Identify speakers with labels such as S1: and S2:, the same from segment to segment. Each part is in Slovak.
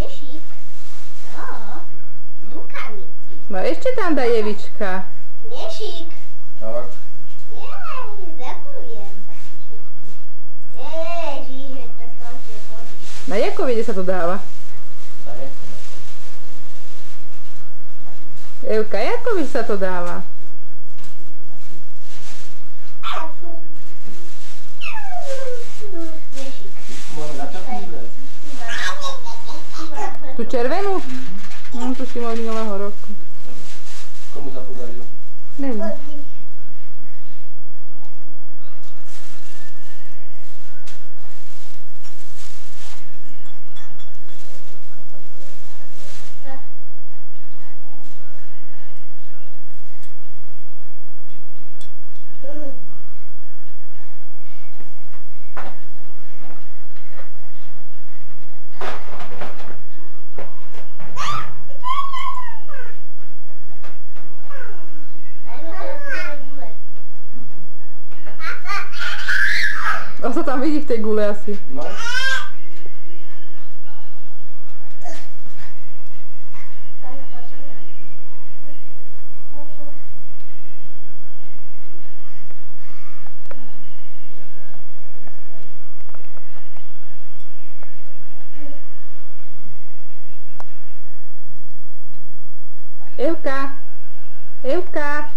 S1: Smiešik. Lukaniec.
S2: No ešte tam daj Evička.
S1: Smiešik.
S3: Tak.
S1: Ďakujem za všetky. Ježiš, to skončí vody.
S2: Na Jakovide sa to dáva.
S3: To nechcem.
S2: Evka, Jakovi sa to dáva.
S1: Smiešik.
S3: Môžeme začať vybrať.
S2: Tú červenú? No, tu si môj minulého roku.
S3: Komu sa podarilo?
S2: Neviem. A sa tam vidí v tej gule asi.
S3: No.
S2: Evka! Evka!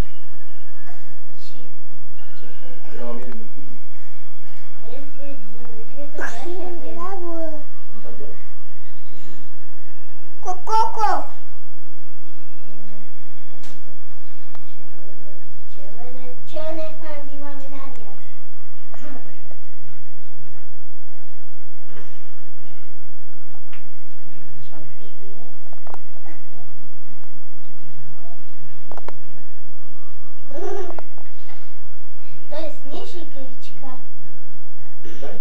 S3: Ja mám jednu.
S1: Koko. Červené farby máme naviac. To je Smiešikevička.
S3: Daj.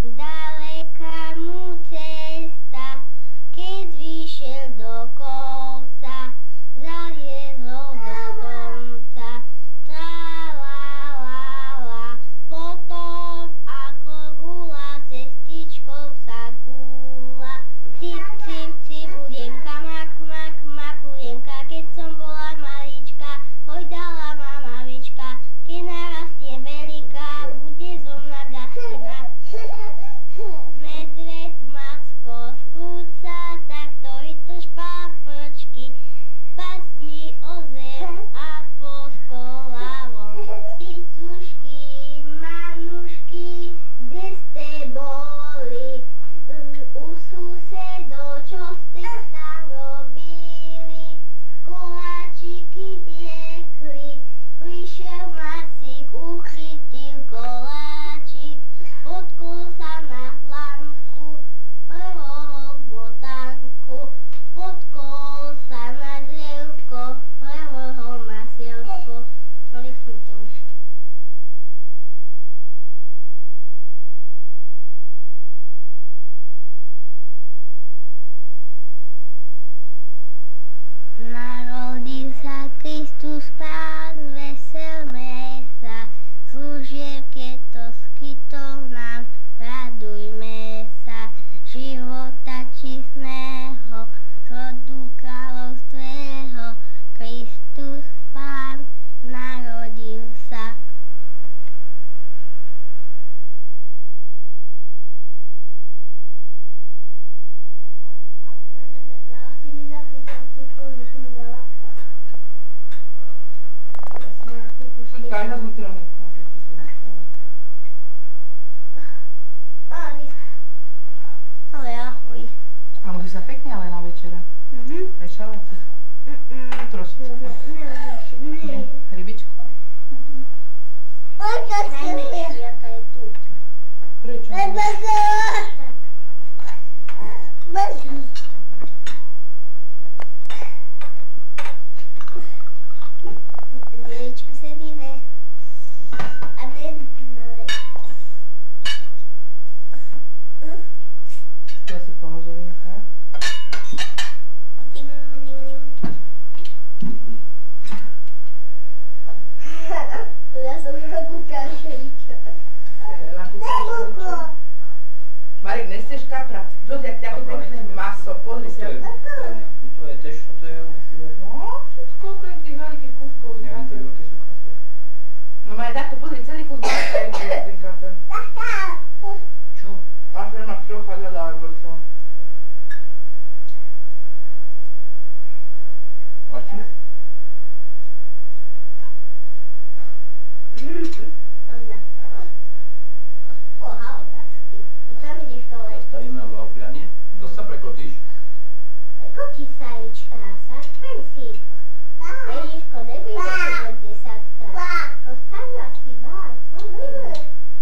S1: Daleka mu cesta, keď vyšiel do kopca, zaliezol do domca. Tra-la-la-la, potom ako gula cestičkou sa gula. Cip, cip, cibulienka, mak, mak, makulienka, keď som bola malička, hojdala ma mamička, keď narastie veľká, bude zo mňa gasina. Medveď macko skúca, takto vytrž paprčky, pacni o zem a poskolavou. Picušky, manušky, kde ste boli? U susedov, čo ste tam robili? Koláčiky piekli, prišiel macík, uchytil koláčik, potkol sa na hlanku, prvého botánku, potkol sa na drevko, prvého masielko. No vypni to už. Narodil sa Kristus Pán, veselme sa, služieb, keď to skytol nám, radujme sa, života čistného, zrodu kráľovstvého, Kristus Pán narodil sa. Ale ahoj.
S2: A musí sa pekne ale na večera. Aj šaláty. Trošičku.
S1: Nie.
S2: Rybičku.
S1: Najmenšia, jaká je tu.
S2: Prečo?
S1: Vieričku sedíme. A ten malej. Ja som na kukášeliča.
S2: Na kukášeliča. Marek, nechceš kapra? Pozri, aké pekné maso, pozri sa.
S3: Tuto je tež, toto je...
S2: No, všetko okrem tých veľkých kúskov.
S3: Neviem, tie veľké sú kapre.
S2: No Marek, takto pozri, celý kus masa je ten kapra.
S3: Čo?
S2: Až nemáš trocha ľada, alebo čo?
S3: A čo?
S1: Anna. Oha, obrázky. I tam ideš dole.
S3: Zastavíme obľahprianie. Dosť sa prekotíš.
S1: Koti sa, Elička, sačkaň si. Ježiško, nevíde to od 10-krát. Postavila si bát,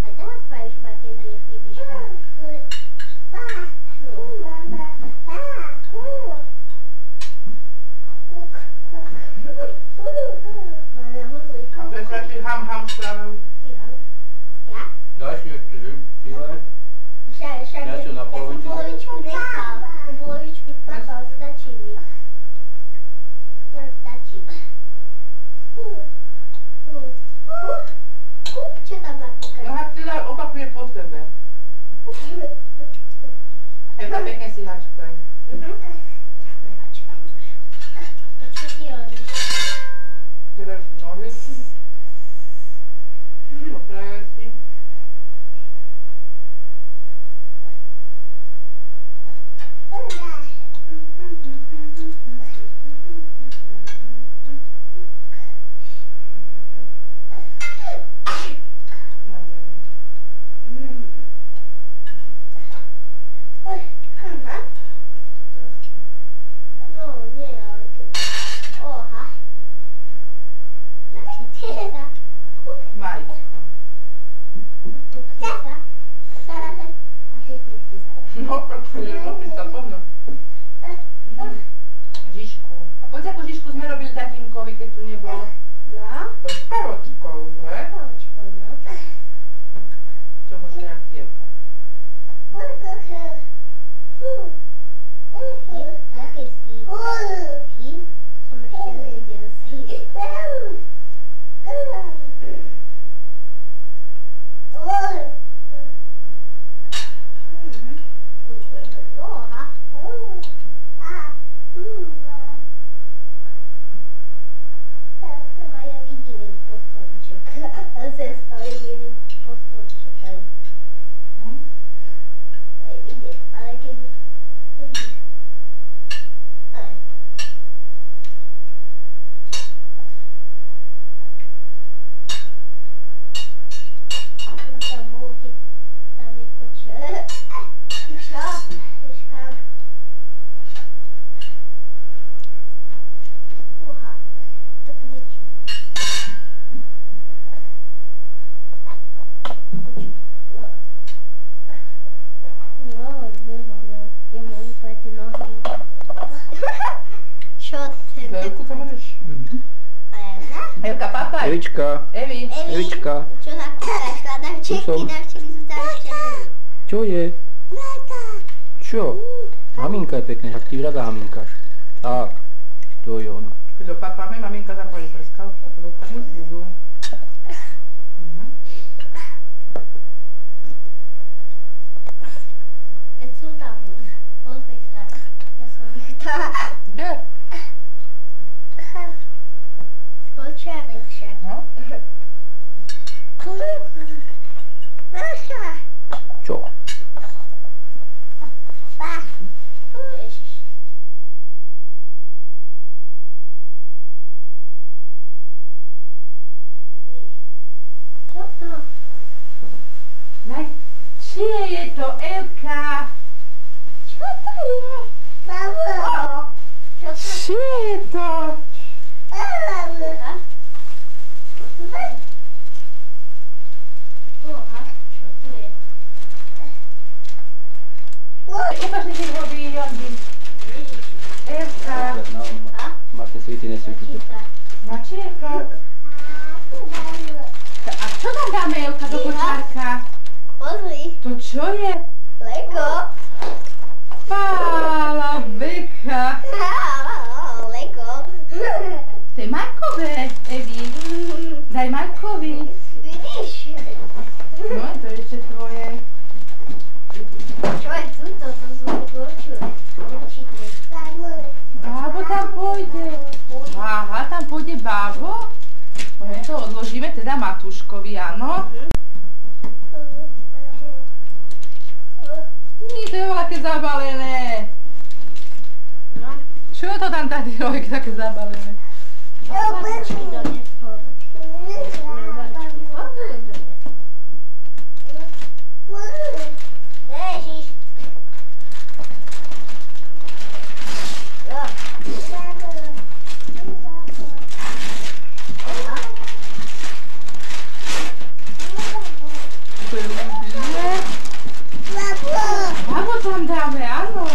S1: a teraz pajíš iba, keď budeš vybiška.
S2: A presvedčí ham spravil.
S1: Ja?
S3: Dáš si ešte žile. Ja si ho na polovičku.
S1: Polovičku nechal. Polovičku papal, stačí mi. Stačí. Čo tam má
S2: No
S1: kúkať?
S2: a teda opakuje po tebe. Eva, pekne si hačkaj.
S1: Čo ty robíš?
S2: Zberš nohy. Pokrajaj si.
S1: No, nie, ale keď... Oha. Nachytie sa.
S2: Majčko.
S1: Tukne sa. A chytni si sa.
S2: No, prakuje, no, keď sa pomno. Žižku. A poď akú žižku sme robili tatínkovi, keď tu nebol.
S1: No.
S2: To je staročkou, že?
S1: Polovičko, no.
S2: Čo možno jak tievka.
S1: Jaké si? Si? Som ešte nevidel si. Oha. A ja vidím jeden postoliček. Sestra, jeden postoliček. Aj vidieť, ale keď... Aj. Tam bolo, keď tam je koča. Čo? Počkám. Uha. Tak niečo. No, ja mám úplne tie nohy. Čo ten?
S2: Veľkú tam máš?
S1: A jedna?
S2: Evka, papaj.
S3: Evička.
S2: Evi.
S3: Evička.
S1: Čo za kúkaš?
S3: som.
S1: Davčeky sú tam ešte veľmi.
S3: Čo je? Čo? Haminka je pekné, však ty rada haminkáš. Tak, to je ono.
S2: Keď opapáme, maminka zapali prskavku, a potom tam už budú.
S1: Veď sú tam už. Pozri sa. Ja som ich tam.
S2: Kde?
S1: Spočiarek však.
S2: No?
S1: Máša.
S3: Čo?
S1: Ježiš. Vidíš? Čo to?
S2: Čie je to, Evka?
S1: Čo to je? Mamo. Čo to
S2: Čie je to?
S1: je? Oha, čo tu je?
S2: Ukáž mi tie vody, Jondi.
S1: Ježiš.
S2: Evka.
S1: A?
S3: Máte svity, nesvity.
S1: Počíta.
S2: No čie je to? A čo tam dáme, Evka, do kočárka?
S1: Pozri.
S2: To čo je?
S1: Lego.
S2: Pála beka.
S1: Lego.
S2: To je Majkové, Evi. Daj Majkovi.
S1: Vidíš?
S2: No, to je ešte tvoje.
S1: Čo je tuto? To sú korčule. Určite.
S2: Bábo tam pôjde. Aha, tam pôjde bábo. No, to odložíme teda Matúškovi, áno. To je veľké zabalené.
S1: No.
S2: Čo to tam tady robí také zabalené?
S1: Barčky donesol. Barčky. Ježiš.
S2: Bábo tam dáme, áno.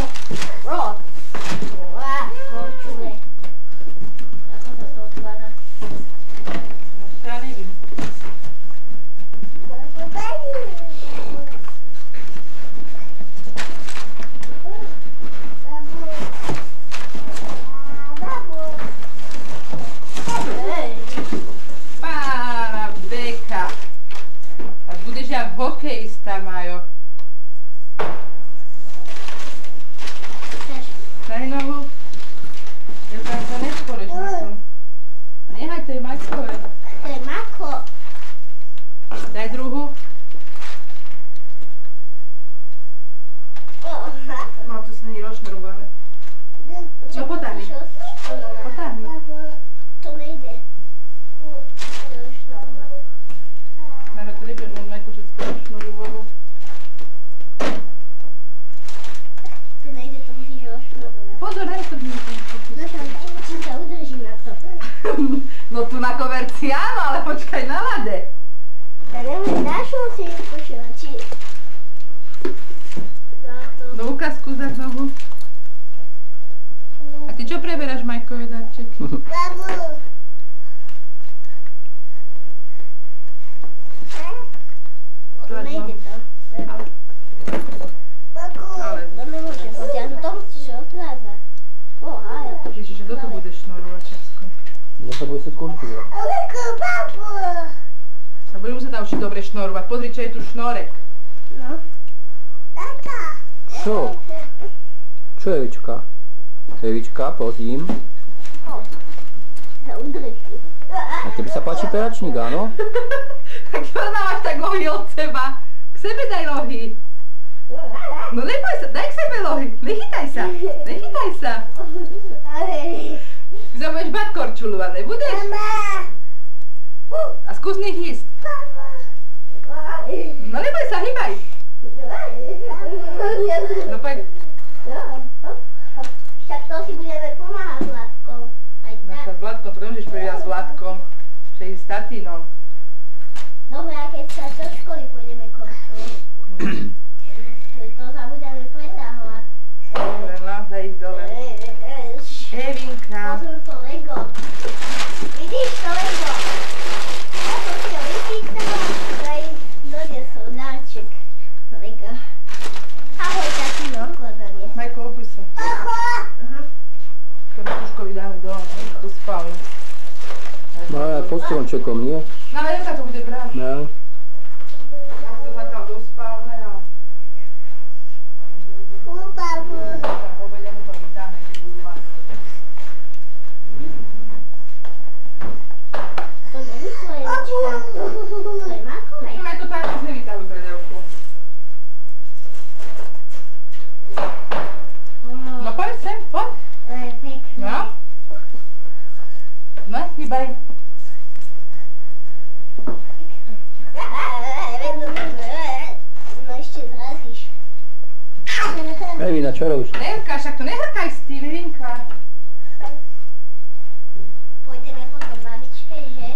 S1: Korčule. Ako sa to otvára?
S2: No, ja neviem. Pána beka. A budeš jak hokejista, Majo. Daj nohu. Ja sa nesporeš na tom. Nehaj, to je Majkové.
S1: To je Mako.
S2: Daj druhú. No, to sa není rozšmerované. No, potáhni. Potáhni.
S1: To nejde.
S2: Dáme to rybier, možno Majko všetko rozšmerovalo.
S1: To nejde, to musíš rozšnurovať.
S2: Pozor, daj to dní.
S1: Či sa udržím na to.
S2: No tu na koverci áno, ale počkaj na lade.
S1: Ja neviem, dáš si vypočúvať, či...
S2: No ukázku dať nohu. A ty čo preberáš Majkové darčeky?
S1: To nejde to.
S2: Ale,
S1: To nemôže potiahnuť, to musíš odrázať. Ja to...
S2: Ježiš, kto to bude šnorovať všetko?
S3: Ja sa bude sa skončúvať.
S2: A budem musieť naučiť dobre šnorovať. Pozri, čo je tu šnorek.
S1: No.
S3: Čo? Čo je Evička? Evička, pozím.
S1: Udrž.
S3: A tebe sa páči peračník, áno?
S2: Tak čo máš tak nohy od seba? K sebe daj nohy. No neboj sa, daj k sebe nohy. Nechytaj sa, nechytaj sa. Ty sa budeš bať korčulova, nebudeš? A skús nech ísť. No neboj sa, hýbaj. No poď.
S1: Však to si budeme pomáhať s Vládkom. Aj
S2: No
S1: tak.
S2: sa s Vládkom, to nemôžeš previať s Vládkom. Že ísť s tatínom.
S1: Dobre, a keď sa do školy pôjdeme korčulovať. To sa budeme pretáhovať.
S2: Dobre, no, daj ich dole. Evinka.
S1: Pozor to Lego. Vidíš to Lego? Ja som si ho vypýtala, aj doniesol dáček. Lego. Ahoj, tatino, okladanie.
S2: Majko, opuj sa. To Matúškovi dáme do spálne.
S3: No ja pod stromčekom, nie?
S2: No ale Janka to bude brať.
S3: Ne.
S2: Ja to zatiaľ do spálne a... Povedia mu to vytáhne, keď budú mať.
S1: To není tvoje lička. To je Makové.
S2: Aj to páči, že nevytáhuj predávku. No poď sem, poď.
S1: To je pekné.
S2: No. No, hýbaj.
S1: No ešte zrazíš.
S3: Evina, čo robíš?
S2: Nevka, však to nehrkaj s tým, Evinka.
S1: Pôjdeme potom babičke, že?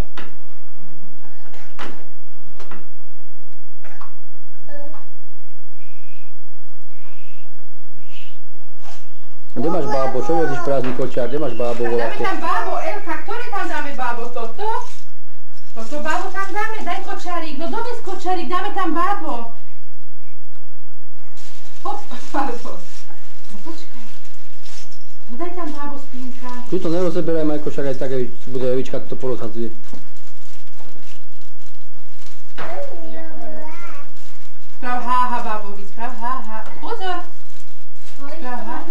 S3: Kde máš bábo? Čo vozíš prázdny kočiar? Kde máš bábo
S2: Tak dáme
S3: voláte?
S2: tam bábo, Elka, ktoré tam dáme bábo? Toto? Toto bábo tam dáme, daj kočarík, no dones kočarík, dáme tam bábo. Hop, bábo. No počkaj. No daj tam bábo spínka.
S3: Tu to nerozeberaj, Majko, však aj tak si bude Evička to porozhadzuje.
S2: Sprav háha, bábovi, sprav háha. Pozor! Sprav háha.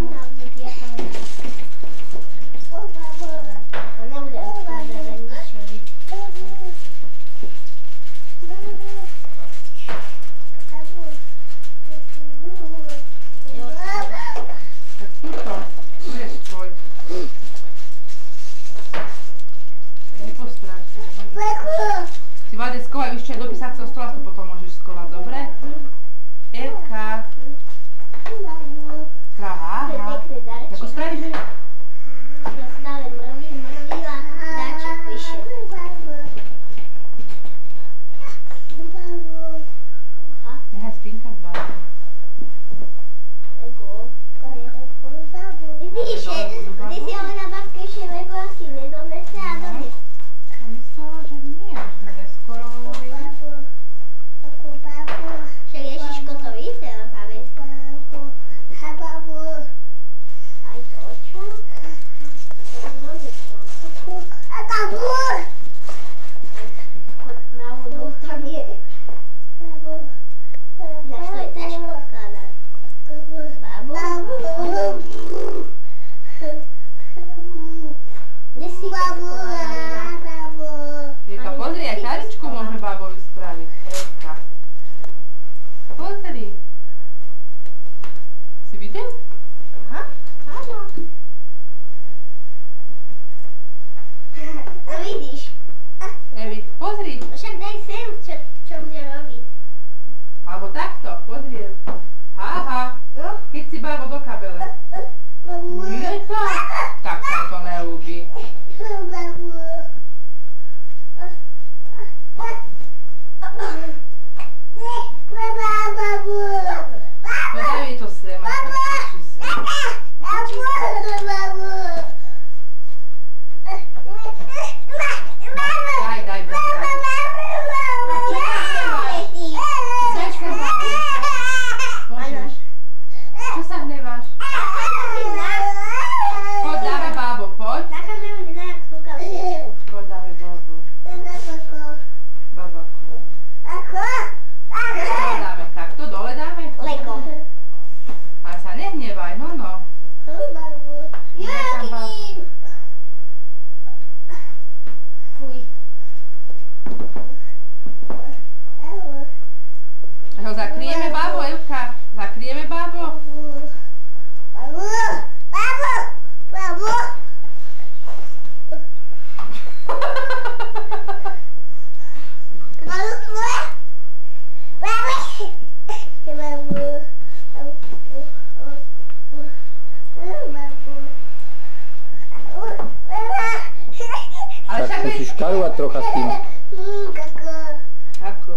S2: Tak tuto, tu je tvoj. Nepostraj sa. Si Vade skovaj, ešte do písacieho stola to potom môžeš skovať, dobre? Evka. Sprav háha. Ako spravíš, že?
S1: Stále mrvila, dáček vyšiel.
S2: Nehaj spínkať, bábo.
S1: Vidíš, ty si ale na babke ešte Lego asi nedonese a dones.
S2: Som myslela, že nie, že neskoro hovorili.
S1: Však Ježiško to videl, pamäť. Aj to čo? To donesol. Náhodou tam je. Náš to je taško skladať. Babo. Kde si kačkovala?
S2: Vieka, pozri, aj karičku môžeme bábovi spraviť. Evka. Pozri. Si videl?
S1: Aha, áno. No vidíš.
S2: Evi, pozri.
S1: Však daj sem, čo bude robiť.
S2: Alebo takto, pozri. Háha. Chyť si bábo do kabele. Nie to? Tak sa to neľúbi. No daj jej to sem, aj to slyší sem. Daj, Môžeš. Čo sa hneváš? Poď, dáme bábo, poď. Poď, dáme bábo. Babako. Čo dáme? Takto dole dáme?
S1: Lego.
S2: Ale sa nehnevaj, no. Daj tam bábo.
S1: Fuj.
S2: Ho zakrieme, bábo, Evka. Zakrieme, bábo. Ale
S3: Tak
S2: však
S3: musíš karovať trocha s tým.
S2: Kako?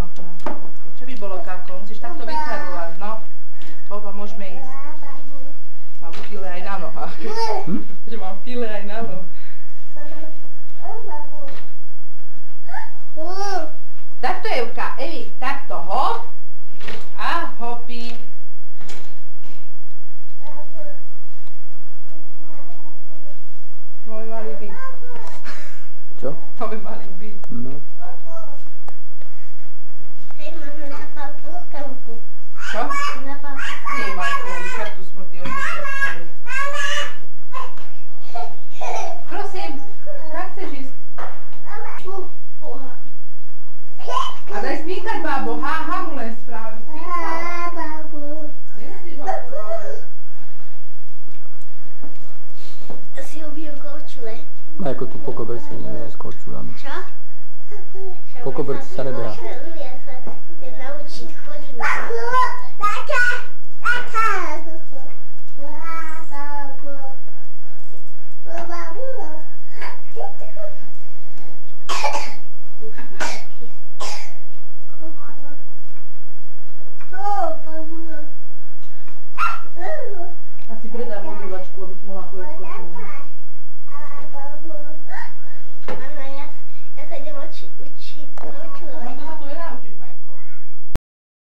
S2: Čo by bolo kako? Musíš takto vykarovať, no. Oba, môžeme ísť. Mám file aj na nohách. Že mám file aj na nohách. Takto, Evka. Evi, takto hop. A hopí. To by mali byť.
S3: Čo?
S2: To by mali byť.
S3: No.
S1: Hej, máme zapálku.
S2: Čo?
S1: Zapálku.
S2: Nie, Majko, už ja tu smrdí od vyšetkajú. Prosím, kam chceš ísť? A daj spínkať, bábo. Ha mu len správi. Spínkať. Nemusíš ho podávať.
S1: Si ubijem korčule.
S3: Majko, tu po koberci neberaj s korčulami.
S1: Čo?
S3: Po koberci sa neberá.
S1: Ja sa idem naučiť chodiť.
S2: A si predám obývačku, aby ti mohla chodiť s kočou.
S1: Mama, ja sa idem učiť korčule.